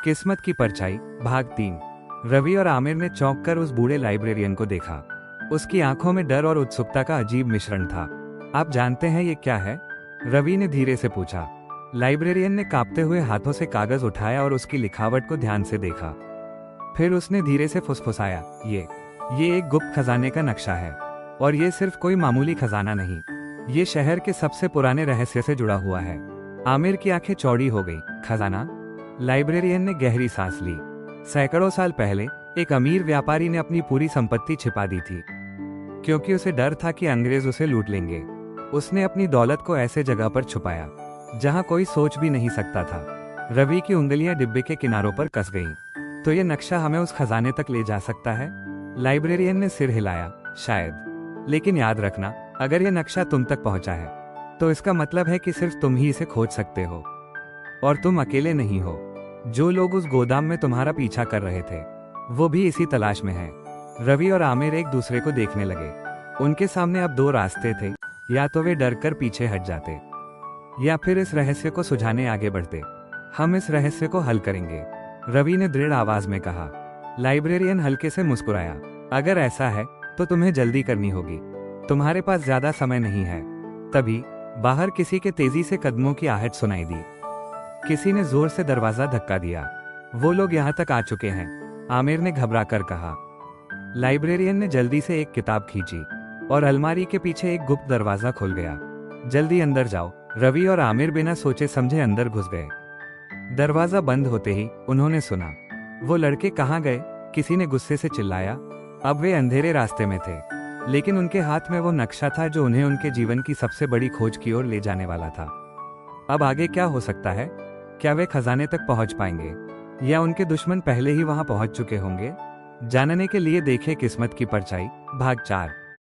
किस्मत की परछाई भाग 3। रवि और आमिर ने चौंक कर उस बूढ़े लाइब्रेरियन को देखा। उसकी आंखों में डर और उत्सुकता का अजीब मिश्रण था। आप जानते हैं ये क्या है? रवि ने धीरे से पूछा। लाइब्रेरियन ने कांपते हुए हाथों से कागज उठाया और उसकी लिखावट को ध्यान से देखा। फिर उसने धीरे से फुसफुसाया, ये एक गुप्त खजाने का नक्शा है। और ये सिर्फ कोई मामूली खजाना नहीं, ये शहर के सबसे पुराने रहस्य से जुड़ा हुआ है। आमिर की आंखें चौड़ी हो गई। खजाना? लाइब्रेरियन ने गहरी सांस ली। सैकड़ों साल पहले एक अमीर व्यापारी ने अपनी पूरी संपत्ति छिपा दी थी, क्योंकि उसे डर था कि अंग्रेज उसे लूट लेंगे। उसने अपनी दौलत को ऐसे जगह पर छुपाया जहां कोई सोच भी नहीं सकता था। रवि की उंगलियां डिब्बे के किनारों पर कस गईं। तो ये नक्शा हमें उस खजाने तक ले जा सकता है? लाइब्रेरियन ने सिर हिलाया। शायद, लेकिन याद रखना, अगर यह नक्शा तुम तक पहुंचा है तो इसका मतलब है कि सिर्फ तुम ही इसे खोज सकते हो। और तुम अकेले नहीं हो। जो लोग उस गोदाम में तुम्हारा पीछा कर रहे थे वो भी इसी तलाश में हैं। रवि और आमिर एक दूसरे को देखने लगे। उनके सामने अब दो रास्ते थे, या तो वे डर कर पीछे हट जाते या फिर इस रहस्य को सुझाने आगे बढ़ते। हम इस रहस्य को हल करेंगे, रवि ने दृढ़ आवाज में कहा। लाइब्रेरियन हल्के से मुस्कुराया। अगर ऐसा है तो तुम्हें जल्दी करनी होगी, तुम्हारे पास ज्यादा समय नहीं है। तभी बाहर किसी के तेजी से कदमों की आहट सुनाई दी। किसी ने जोर से दरवाजा धक्का दिया। वो लोग यहाँ तक आ चुके हैं, आमिर ने घबरा कर कहा। लाइब्रेरियन ने जल्दी से एक किताब खींची और अलमारी के पीछे एक गुप्त दरवाजा खुल गया। जल्दी अंदर जाओ, रवि और आमिर बिना सोचे समझे अंदर घुस गए। दरवाजा बंद होते ही उन्होंने सुना, वो लड़के कहाँ गए? किसी ने गुस्से से चिल्लाया। अब वे अंधेरे रास्ते में थे, लेकिन उनके हाथ में वो नक्शा था जो उन्हें उनके जीवन की सबसे बड़ी खोज की ओर ले जाने वाला था। अब आगे क्या हो सकता है? क्या वे खजाने तक पहुंच पाएंगे, या उनके दुश्मन पहले ही वहां पहुंच चुके होंगे? जानने के लिए देखें किस्मत की परछाई भाग 4।